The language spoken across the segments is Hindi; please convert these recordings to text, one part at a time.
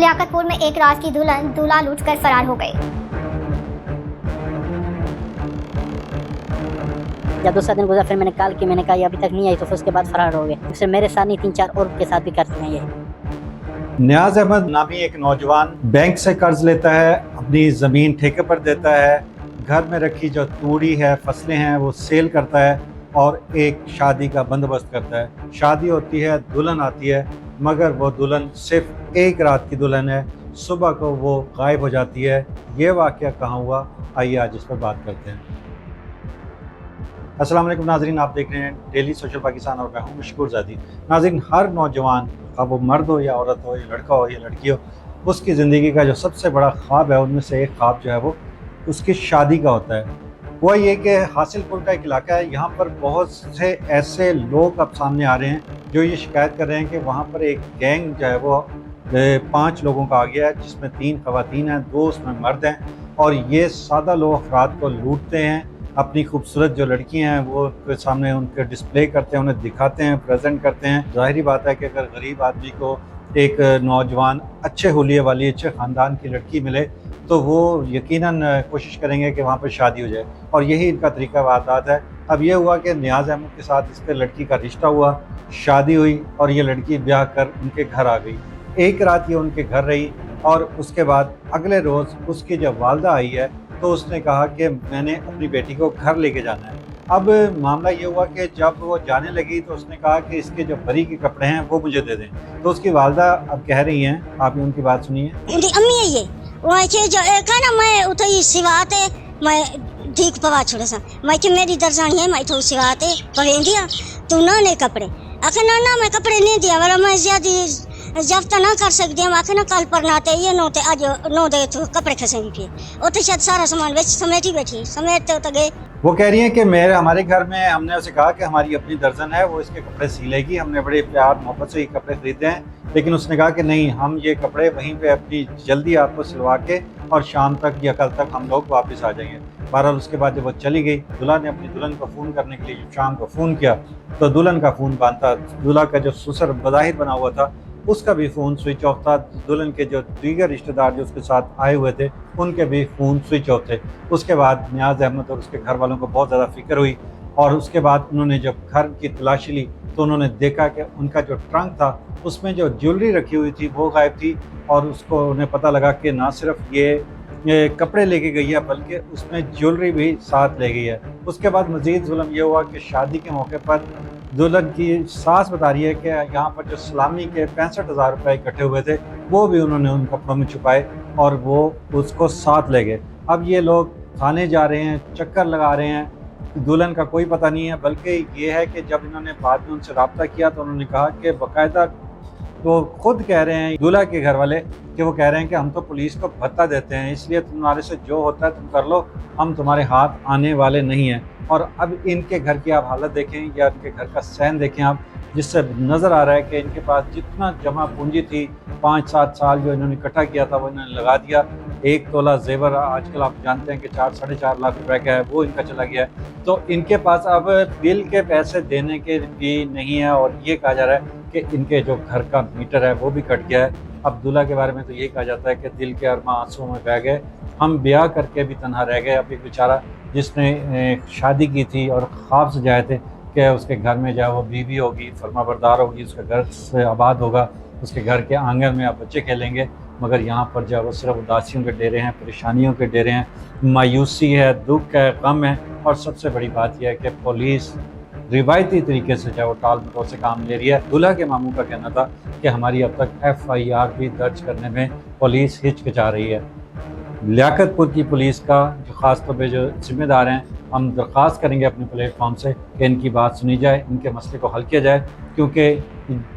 लियाकतपुर में एक रात की दुल्हन दूल्हा लूटकर फरार हो गए। जब दूसरा दिन गुजरा फिर मैंने कॉल की, मैंने कहा ये अभी तक नहीं आई, तो फिर उसके बाद फरार हो गए। फिर मेरे साथ नहीं 3-4 और के साथ भी करते हैं ये। नियाज अहमद नामी एक नौजवान बैंक से कर्ज लेता है, अपनी ज़मीन ठेके पर देता है, घर में रखी जो तूड़ी है, फसलें हैं, वो सेल करता है और एक शादी का बंदोबस्त करता है। शादी होती है, दुल्हन आती है, मगर वो दुल्हन सिर्फ एक रात की दुल्हन है, सुबह को वो गायब हो जाती है। ये वाक़या कहाँ हुआ, आइए आज इस पर बात करते हैं। अस्सलाम वालेकुम नाज़रीन, आप देख रहे हैं डेली सोशल पाकिस्तान और मैं हूँ मशकूर ज़ादी। नाज़रीन, हर नौजवान, अब वो मर्द हो या औरत हो या लड़का हो या लड़की हो, उसकी ज़िंदगी का जो सबसे बड़ा ख्वाब है उनमें से एक ख्वाब जो है वो उसकी शादी का होता है। वो ये कि हासिलपुर का एक इलाका है, यहाँ पर बहुत से ऐसे लोग अब सामने आ रहे हैं जो ये शिकायत कर रहे हैं कि वहाँ पर एक गैंग जो है वो 5 लोगों का आ गया है, जिसमें 3 ख़वातीन हैं, 2 उसमें मर्द हैं, और ये सादा लोग अफराद को लूटते हैं। अपनी खूबसूरत जो लड़कियां हैं वो उनके सामने उनके डिस्प्ले करते हैं, उन्हें दिखाते हैं, प्रेजेंट करते हैं। ज़ाहिरी बात है कि अगर गरीब आदमी को एक नौजवान अच्छे हुलिये वाली अच्छे ख़ानदान की लड़की मिले तो वो यकीनन कोशिश करेंगे कि वहाँ पर शादी हो जाए, और यही इनका तरीका वारदात है। अब ये हुआ कि नियाज़ अहमद के साथ इसके लड़की का रिश्ता हुआ, शादी हुई और ये लड़की ब्याह कर उनके घर आ गई। एक रात ये उनके घर रही और उसके बाद अगले रोज़ उसकी जब वालदा आई है तो उसने कहा कि मैंने अपनी बेटी को घर लेके जाना है। अब मामला ये हुआ कि जब वो जाने लगी तो उसने कहा कि इसके जो बरी के कपड़े हैं वो मुझे दे दें। तो उसकी वालदा अब कह रही हैं, आप उनकी बात सुनिए। अम्मी है ये वो जो एक है ना, मैं उठई सिवाते मैं ठीक पवा छोड़े सा मैं कि मेरी दर्जानी है, मैं तो सिवाते पवें दिया तू ना ने कपड़े आखे ना मैं कपड़े नहीं दिया, वाला मैं ज्यादा जब ना कर सकती हम आखे ना कल पर नाते ये नोते आज नो दे तो कपड़े खसेंगे फिर वो तो शायद सारा सामान बेच समेटी बैठी समेटते तो गए। वो कह रही हैं कि हमारे घर में हमने उसे कहा कि हमारी अपनी दर्जन है, वो इसके कपड़े सिलेगी, हमने बड़े प्यार मोहब्बत से ये कपड़े खरीदे हैं, लेकिन उसने कहा कि नहीं, हम ये कपड़े वहीं पे अपनी जल्दी आपको सिलवा के और शाम तक या कल तक हम लोग वापस आ जाएंगे। बहरहाल उसके बाद जब वो चली गई, दूल्हा ने अपनी दुल्हन को फ़ोन करने के लिए शाम को फ़ोन किया तो दुल्हन का फ़ोन बंद था। दूल्हा का जो ससुर बज़ाहिर बना हुआ था उसका भी फ़ोन स्विच ऑफ था। दुल्हन के जो दीगर रिश्तेदार जो उसके साथ आए हुए थे उनके भी फ़ोन स्विच ऑफ थे। उसके बाद नियाज़ अहमद और उसके घर वालों को बहुत ज़्यादा फ़िक्र हुई, और उसके बाद उन्होंने जब घर की तलाशी ली तो उन्होंने देखा कि उनका जो ट्रंक था उसमें जो ज्वेलरी रखी हुई थी वो गायब थी, और उसको उन्हें पता लगा कि ना सिर्फ ये कपड़े लेके गई है बल्कि उसमें ज्वेलरी भी साथ ले गई है। उसके बाद मज़ीद जुल्म ये हुआ कि शादी के मौके पर दुल्हन की सास बता रही है कि यहाँ पर जो सलामी के 65,000 रुपये इकट्ठे हुए थे वो भी उन्होंने उन कपड़ों में छुपाए और वो उसको साथ ले गए। अब ये लोग थाने जा रहे हैं, चक्कर लगा रहे हैं, दुल्हन का कोई पता नहीं है। बल्कि ये है कि जब इन्होंने बाद में उनसे रब्ता किया तो उन्होंने कहा कि बाकायदा तो खुद कह रहे हैं दूल्हा के घर वाले कि वो कह रहे हैं कि हम तो पुलिस को भत्ता देते हैं, इसलिए तुम्हारे से जो होता है तुम कर लो, हम तुम्हारे हाथ आने वाले नहीं हैं। और अब इनके घर की आप हालत देखें या इनके घर का सहन देखें आप, जिससे नज़र आ रहा है कि इनके पास जितना जमा पूंजी थी 5-7 साल जो इन्होंने इकट्ठा किया था वो इन्होंने लगा दिया। 1 तोला जेवर आजकल आप जानते हैं कि 4-4.5 लाख रुपए का है, वो इनका चला गया है। तो इनके पास अब बिल के पैसे देने के भी नहीं है, और ये कहा जा रहा है कि इनके जो घर का मीटर है वो भी कट गया है। अब दूल्हा के बारे में तो यही कहा जाता है कि दिल के अरमा आंसुओं में बह गए, हम ब्याह करके भी तन्हा रह गए। अब एक बेचारा जिसने शादी की थी और ख्वाब सजाए थे कि उसके घर में जाए वो बीवी होगी, फरमाबरदार होगी, उसका घर से आबाद होगा, उसके घर के आंगन में अब बच्चे खेलेंगे, मगर यहाँ पर जो वो सिर्फ उदासियों के डेरे हैं, परेशानियों के डेरे हैं, मायूसी है, दुख है, गम है। और सबसे बड़ी बात यह है कि पुलिस रिवायती तरीके से जो वो टाल मटोल से काम ले रही है। दूल्हा के मामू का कहना था कि हमारी अब तक FIR भी दर्ज करने में पुलिस हिचकिचा रही है। लियाकतपुर की पुलिस का जो ख़ास तौर पर जो जिम्मेदार हैं, हम दरख्वास्त करेंगे अपने प्लेटफॉर्म से कि इनकी बात सुनी जाए, इनके मसले को हल किया जाए, क्योंकि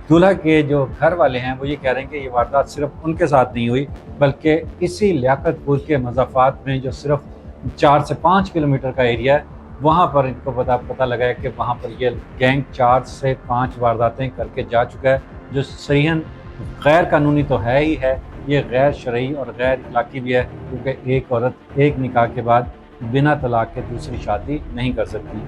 दूल्हा के जो घर वाले हैं वो ये कह रहे हैं कि ये वारदात सिर्फ उनके साथ नहीं हुई बल्कि इसी लियाकतपुर के मज़ाफ़ात में जो सिर्फ 4 से 5 किलोमीटर का एरिया है वहाँ पर इनको पता लगा है कि वहाँ पर ये गैंग 4 से 5 वारदातें करके जा चुका है, जो सरीहन गैर कानूनी तो है ही है, ये गैर शरई और गैर इखलाकी भी है, क्योंकि एक औरत एक निकाह के बाद बिना तलाक के दूसरी शादी नहीं कर सकती।